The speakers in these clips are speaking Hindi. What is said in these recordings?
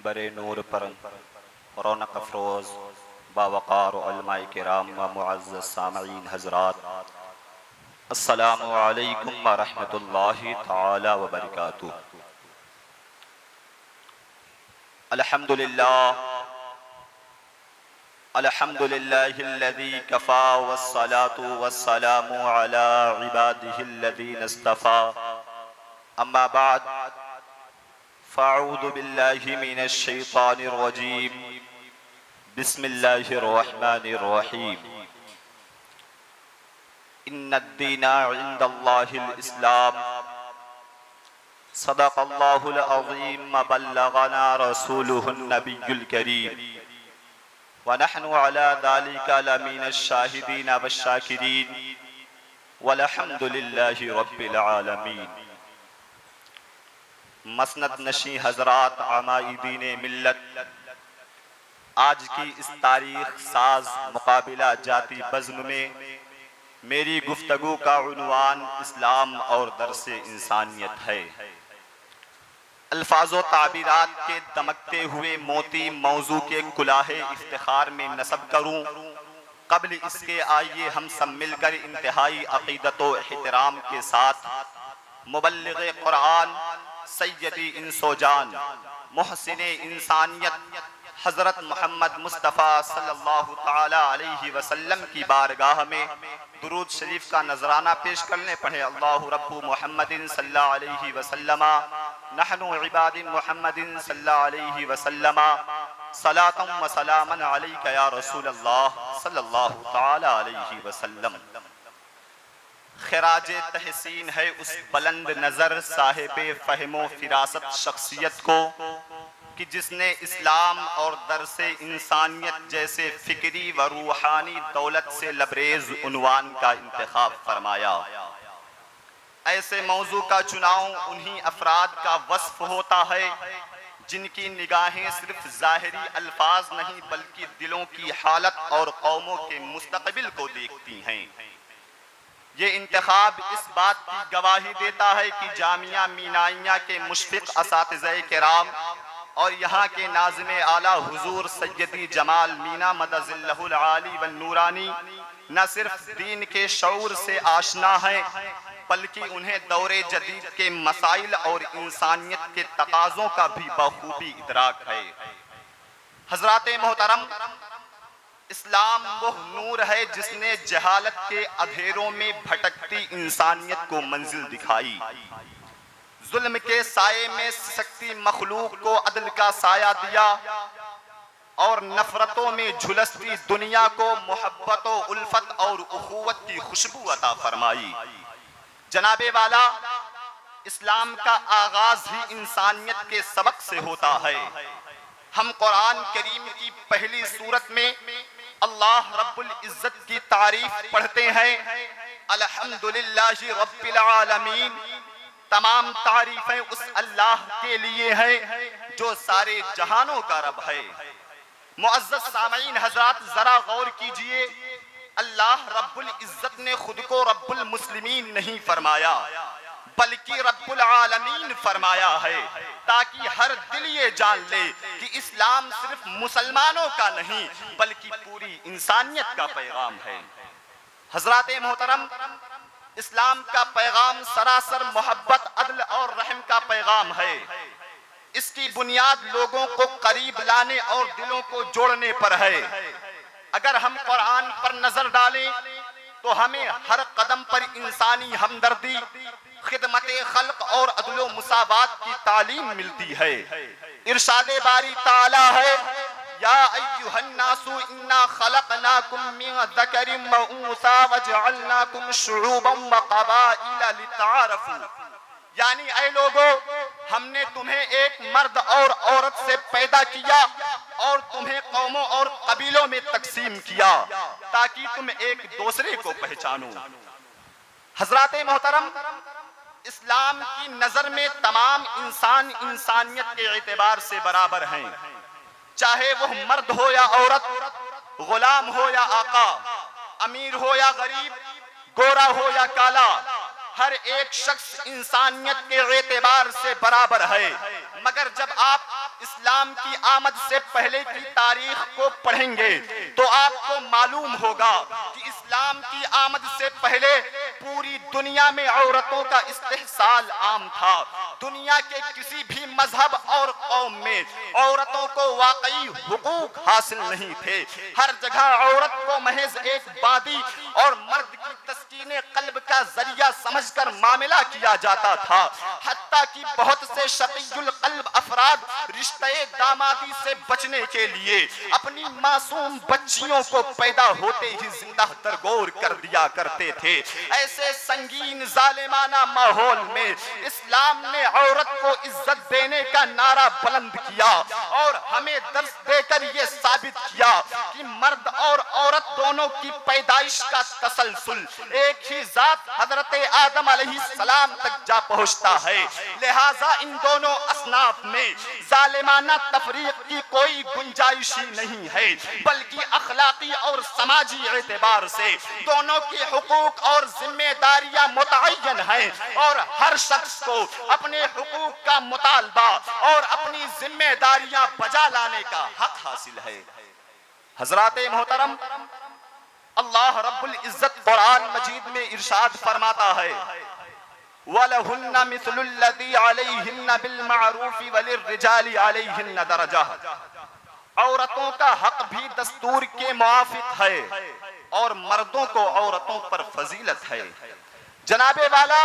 मिंबर नूर पर रौनक अफरोज़ बावक़ार उलमाए किराम व मुअज़्ज़ज़ सामईन हज़रात, अस्सलामु अलैकुम व रहमतुल्लाहि तआला व बरकातुहू। अल्हम्दुलिल्लाह अल्हम्दुलिल्लाहिल्लज़ी कफ़ा वस्सलातु वस्सलामु अला इबादिहिल्लज़ीना इस्तफ़ा। अम्मा बाद फ़अऊज़ु बिल्लाहि मिनश शैतानिर रजीम। बिस्मिल्लाहिर रहमानिर रहीम। इन्नद्दीना इंदल्लाहिल इस्लाम। सदक़ल्लाहुल अज़ीम व बल्लगना रसूलुहुन नबियुल करीम व नहनु अला ज़ालिका लमिनश शाहिदीन वश्शाकिरीन वल्हम्दुलिल्लाहि रब्बिल आलमीन। मसनद नशी हजरात, आमाइदीन मिल्लत, आज की इस तारीख साज मुकाबिला जाती बज़्म में मेरी गुफ्तगू का उन्वान इस्लाम और दर्से इंसानियत है। अल्फाज़ो ताबीरात के दमकते हुए मोती मौजू के कुलाहे इफ्तिखार में नस्ब करूं, कब्ल इसके आइए हम सब मिलकर इंतहाई अक़ीदत व एहतराम के साथ मुबल्लिग़े कुरान सय्यदी इंसो जान मुहसिने इंसानियत हज़रत मोहम्मद मुस्तफ़ा सल्लल्लाहु ताला अलैहि वसल्लम की बारगाह में दुरूद शरीफ का नजराना पेश करने पढ़े। अल्लाहु रब्बु मुहम्मदिन सल्लल्लाहु अलैहि वसल्लमा नहनु इबादिन मुहम्मदिन सल्लल्लाहु अलैहि वसल्लमा सलातम व सलामन अलैका या रसूलल्लाह सल्लल्लाहु ताला अलैहि वसल्लम। खिराज तहसीन है उस बुलंद नज़र साहिबे फ़हमो फिरासत शख्सियत को कि जिसने इस्लाम और दरसे इंसानियत जैसे फिक्री व रूहानी दौलत से लबरेज उन्वान का इंतखाब फरमाया। ऐसे मौजू का चुनाव उन्हीं अफराद का वस्फ होता है जिनकी निगाहें सिर्फ ज़ाहिरी अल्फाज नहीं बल्कि दिलों की हालत और कौमों के मुस्तकबिल को देखती हैं। ये इंतखाब इस बात की गवाही देता है कि जामिया मीनाइया के मुशफ़िक़ असातिज़े किराम और यहाँ के नाज़िम आला हुजूर सैयदी जमाल मीना मदज़िल्लहुल आली व नूरानी न सिर्फ दीन के शऊर से आशना है बल्कि उन्हें दौरे जदीद के मसाइल और इंसानियत के तकाज़ों का भी बखूबी इदराक है। हज़राते मोहतरम, इस्लाम वह नूर है जिसने जहालत के अंधेरों में भटकती इंसानियत को मंजिल दिखाई, जुल्म के साये में सिसकती मखलूक को अदल का साया दिया और नफरतों में झुलसती दुनिया को मोहब्बत व उल्फत और उखुवत की खुशबू अता फरमाई। जनाबे वाला, इस्लाम का आगाज ही इंसानियत के सबक से होता है। हम कुरान करीम की पहली सूरत में अल्लाह रब्बुल इज्जत की तारीफ पढ़ते हैं, अल्हम्दुलिल्लाहि रब्बिल आलमीन। तमाम तारीफें उस अल्लाह के लिए हैं जो सारे जहानों का रब है। मुअज़्ज़ज़ सामईन हज़रात, जरा गौर कीजिए, अल्लाह रब्बुल इज्जत ने खुद को रब्बुल मुस्लिमीन नहीं फरमाया बल्कि रब्बुल आलमीन फरमाया है, ताकि हर दिल ये जान ले कि इस्लाम सिर्फ मुसलमानों का नहीं बल्कि पूरी इंसानियत का पैगाम है। हज़राते मोहतरम, इस्लाम का पैगाम सरासर मोहब्बत, अदल और रहम का पैगाम है। इसकी बुनियाद लोगों को करीब लाने और दिलों को जोड़ने पर है। अगर हम कुरान पर नजर डालें तो हमें हर कदम पर इंसानी हमदर्दी, खिदमते खल्क और अदलो मुसावात की तालीम मिलती है। इरशादे बारी ताला है, या अय्युहन्नासु इन्ना खलकनाकुम मिन ज़करिन व उन्सा वजअलनाकुम शुऊबन व क़बाइला लितआरफू। यानी ऐ लोगो, हमने तुम्हें एक मर्द और औरत से पैदा किया और तुम्हें कौमों और कबीलों में तकसीम किया ताकि तुम एक दूसरे को पहचानो। हज़राते मोहतरम, इस्लाम की नजर में तमाम इंसान इंसानियत के एतबार से बराबर हैं, चाहे वह मर्द हो या औरत, गुलाम हो या आका, अमीर हो या गरीब, गोरा हो या काला, हर एक शख्स इंसानियत के एतबार से बराबर है। मगर जब आप इस्लाम की आमद से पहले की तारीख को पढ़ेंगे तो आपको मालूम होगा कि इस्लाम की आमद से पहले पूरी दुनिया में औरतों का इस्तेहसाल आम था। दुनिया के किसी भी मजहब और कौम में औरतों को वाकई हुकूक हासिल नहीं थे। हर जगह औरत को महज एक बादी और मर्द की तस्कीने कल्ब का जरिया समझकर मामला किया जाता था। हत्ता कि बहुत से शकीयुल कल्ब अफराद रिश्ते दामादी से बचने के लिए अपनी मासूम बच्चियों को पैदा होते ही जिंदा दरगोर कर दिया करते थे। ऐसे संगीन जालिमाना माहौल में इस्लाम ने औरत को इज्जत देने का नारा बुलंद किया और हमें दर्स देकर ये साबित किया कि मर्द और औरत दोनों की पैदाइश का तसलसल एक ही जात हजरत आदम अलैहिस्सलाम तक जा पहुंचता है। लिहाजा इन दोनों असनाफ में जालिमाना तफरीक की कोई गुंजाइश ही नहीं है, बल्कि अखलाकी और समाजी एतबार से दोनों के हुकूक और जिम्मेदारियां मुतअय्यन हैं और हर शख्स को अपने हुकूक का मुतालबा और अपनी जिम्मेदारियां बजा लाने का हक हासिल है। हजराते मोहतरम, अल्लाह रब्बुल इज्जत कुरान मजीद में इरशाद फरमाता है, वलहुन्ना मिस्लुल्लज़ी अलैहिन्ना बिल मारूफ़ वलिर्रिजाली अलैहिन्ना दरजा। औरतों का हक भी दस्तूर के मुआफिक है और मर्दों को औरतों पर फजीलत है। जनाबे वाला,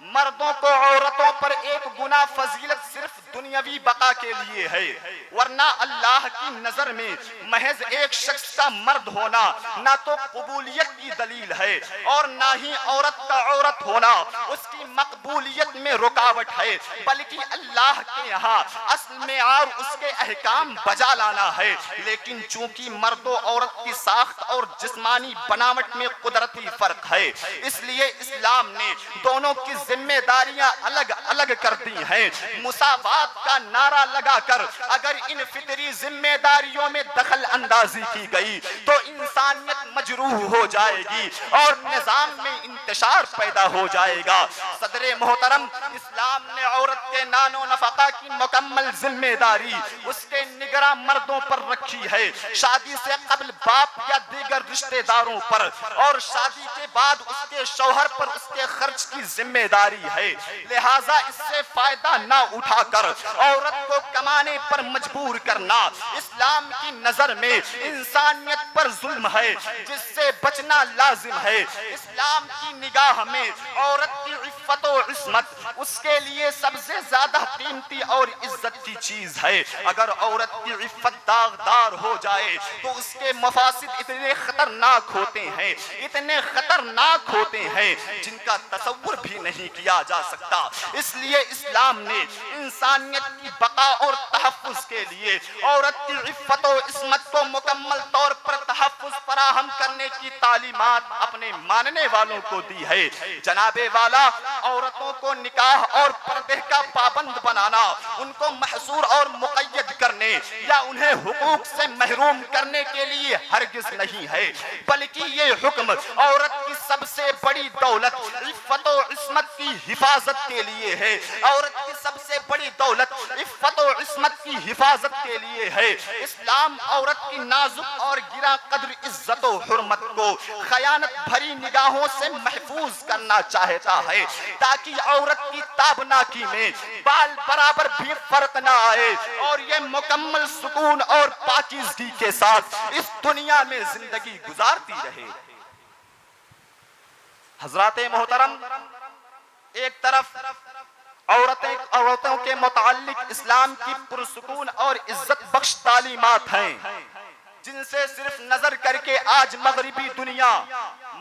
मर्दों को औरतों पर एक गुना फजीलत सिर्फ दुनियावी बका के लिए है, वरना अल्लाह की नजर में महज एक शख्स का मर्द होना ना तो कबूलियत की दलील है और ना ही औरत का औरत होना उसकी मकबूलियत में रुकावट है, बल्कि अल्लाह के यहाँ असल में और उसके अहकाम बजा लाना है। लेकिन चूंकि मर्दों औरत की साख्त और जिस्मानी बनावट में कुदरती फर्क है, इसलिए इस्लाम ने दोनों की जिम्मेदारियां अलग अलग कर दी हैं। मुसावात का नारा लगाकर अगर इन फितरी जिम्मेदारियों में दखल अंदाजी की गई तो इंसानियत मजरूह हो जाएगी और निजाम में इंतशार पैदा हो जाएगा। सदरे मोहतरम, इस्लाम ने औरत के नानो नफका की मुकम्मल जिम्मेदारी उसके निगरां मर्दों पर रखी है, शादी से कबल बाप या दीगर रिश्तेदारों पर और शादी के बाद उसके शौहर पर उसके खर्च की जिम्मेदारी है। लिहाजा इससे फायदा ना उठाकर औरत को कमाने पर मजबूर करना इस्लाम की नजर में इंसानियत पर जुल्म है, जिससे बचना लाजिम है। इस्लाम की निगाह में औरत की इफ्फत और इस्मत उसके लिए सबसे ज्यादा कीमती और इज्जत की चीज है। अगर औरत की इफ्फत दागदार हो जाए तो उसके मफासिद इतने खतरनाक होते हैं, इतने खतरनाक होते हैं जिनका तसव्वुर भी नहीं किया जा सकता। इसलिए इस्लाम ने इंसानियत की बका और तहफ्फुज के लिए औरत की इफ्फत और इस्मत को मुकम्मल तौर पर तहफ्फुज फराहम करने की तालीमात अपने मानने वालों को दी है। जनाबे वाला, औरतों को निकाह और पर्दे का पाबंद बनाना, उनको महसूर और मुक़य्यद करने या उन्हें हुकूक से महरूम करने के लिए हरगिज नहीं है, बल्कि ये हुक्म औरत की सबसे बड़ी दौलत इफ्फत और इस्मत की हिफाजत के लिए है। औरत की सबसे बड़ी दौलत इफ्फत और इस्मत की हिफाजत के लिए है। इस्लाम औरत की नाजुक और गिरा कद्र इज्जत और हुर्मत को खयानत भरी निगाहों से महफूज करना चाहता है, ताकि औरत की ताबनाकी में बाल बराबर भी फर्क ना आए और ये मुकम्मल सुकून और पाकीज़गी के साथ इस दुनिया में जिंदगी गुजारती रहे। हजराते मोहतरम, एक तरफ औरतों के मुताल्लिक इस्लाम की पुरसुकून और इज्जत बख्श तालीमात हैं, जिनसे सिर्फ नजर करके आज मगरिबी दुनिया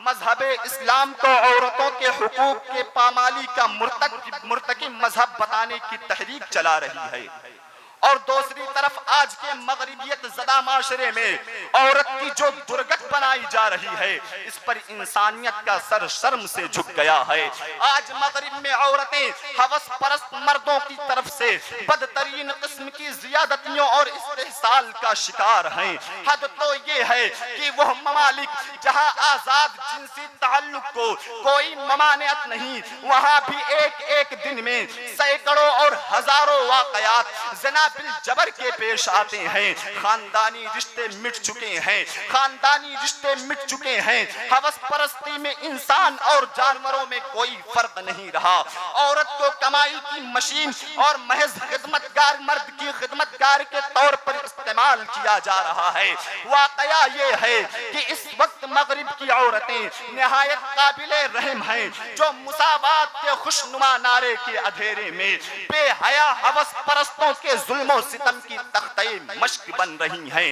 मजहब इस्लाम को औरतों के हुकूक के पामाली का मुर्तकिब मजहब बताने की तहरीक चला रही है। और दूसरी तरफ आज के मगरिबियत ज़दा माशरे में औरत की जो दुर्गत बनाई जा रही है, इस पर इंसानियत का सर शर्म से झुक गया है। आज मगरिब में औरतें हवस परस्त मर्दों की तरफ से बदतरीन किस्म की जियादतियों और इस्तेहसाल का शिकार हैं। हद तो ये है कि वह ममालिक जहां आजाद जिनसी ताल्लुक को कोई ममानियत नहीं, वहां भी एक एक दिन में सैकड़ों और हजारों वाकयात जना बिल जबर के पेश आते हैं। खानदानी रिश्ते मिट चुके हैं, खानदानी रिश्ते मिट चुके हैं। हवस परस्ती में इंसान और जानवरों में कोई फर्क नहीं रहा। औरत को कमाई की मशीन और महज खिदमतगार, मर्द की खिदमतगार के तौर पर इस्तेमाल किया जा रहा है। वाकया ये है कि इस वक्त मगरिब की औरतें निहायत काबिले रहम हैं, जो मुसावात के खुशनुमा नारे के अंधेरे में बेहया हवस परस्तों के जुल्मों सितम की तख्ते मश्क बन रही हैं।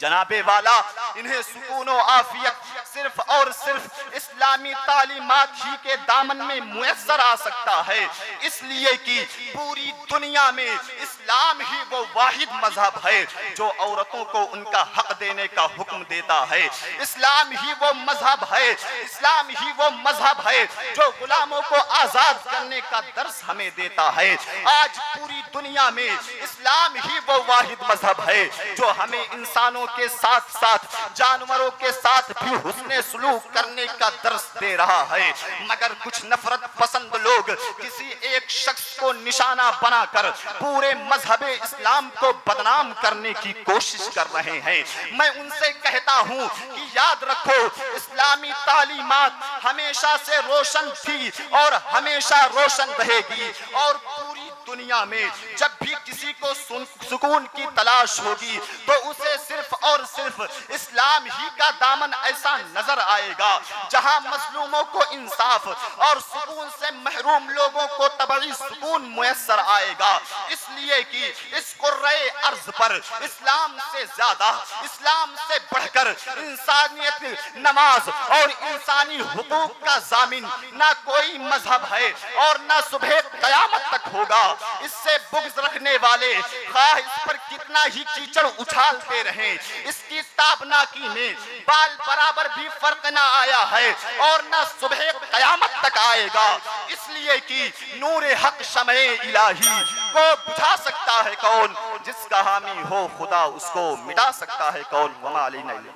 जनाबे वाला, इन्हें सुकून और आफियत सिर्फ और सिर्फ इस्लामी तालीमात ही के दामन में मुयस्सर आ सकता है, इसलिए कि पूरी दुनिया में इस्लाम ही वो वाहिद मजहब है जो औरतों को उनका हक देने का हुक्म देता है। इस्लाम ही वो मजहब है, इस्लाम ही वो मजहब है जो गुलामों को आजाद करने का दर्स हमें देता है। आज पूरी दुनिया में इस्लाम ही वो वाहिद मजहब है जो हमें इंसानों के साथ साथ जानवरों के साथ भी हुस्ने सुलूक करने का दर्स दे रहा है। मगर कुछ नफरत पसंद लोग किसी एक शख्स को निशाना बनाकर पूरे मजहबे इस्लाम को बदनाम करने की कोशिश कर रहे हैं। मैं उनसे कहता हूं कि याद रखो, इस्लामी तालीमात हमेशा से रोशन थी और हमेशा रोशन रहेगी। और पूरी दुनिया में जब भी किसी को सुकून की तलाश होगी तो उसे सिर्फ और सिर्फ इस्लाम ही का दामन ऐसा नजर आएगा जहां मजलूमों को इंसाफ और सुकून से महरूम लोगों को तबई सुकून मुयस्सर आएगा। इसलिए कि इस कुर्रे अर्ज पर इस्लाम से ज्यादा, इस्लाम से बढ़कर इंसानियत, नमाज और इंसानी हुकूक का जामिन ना कोई मजहब है और ना सुबह कयामत तक होगा। इससे बुग़्ज़ रखने वाले खाह इस पर कितना ही कीचड़ उछालते रहें, इसकी ताबनाकी में बाल बराबर भी फर्क ना आया है और ना सुबह कयामत तक आएगा। इसलिए कि नूरे हक शमे इलाही को बुझा सकता है कौन, जिसका हामी हो खुदा उसको मिटा सकता है कौन। वमा अलैना इल्ला।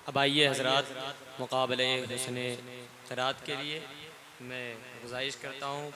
अब आइए हजरात, मुकाबले हुस्ने क़िरात के लिए मैं गुज़ारिश करता हूँ।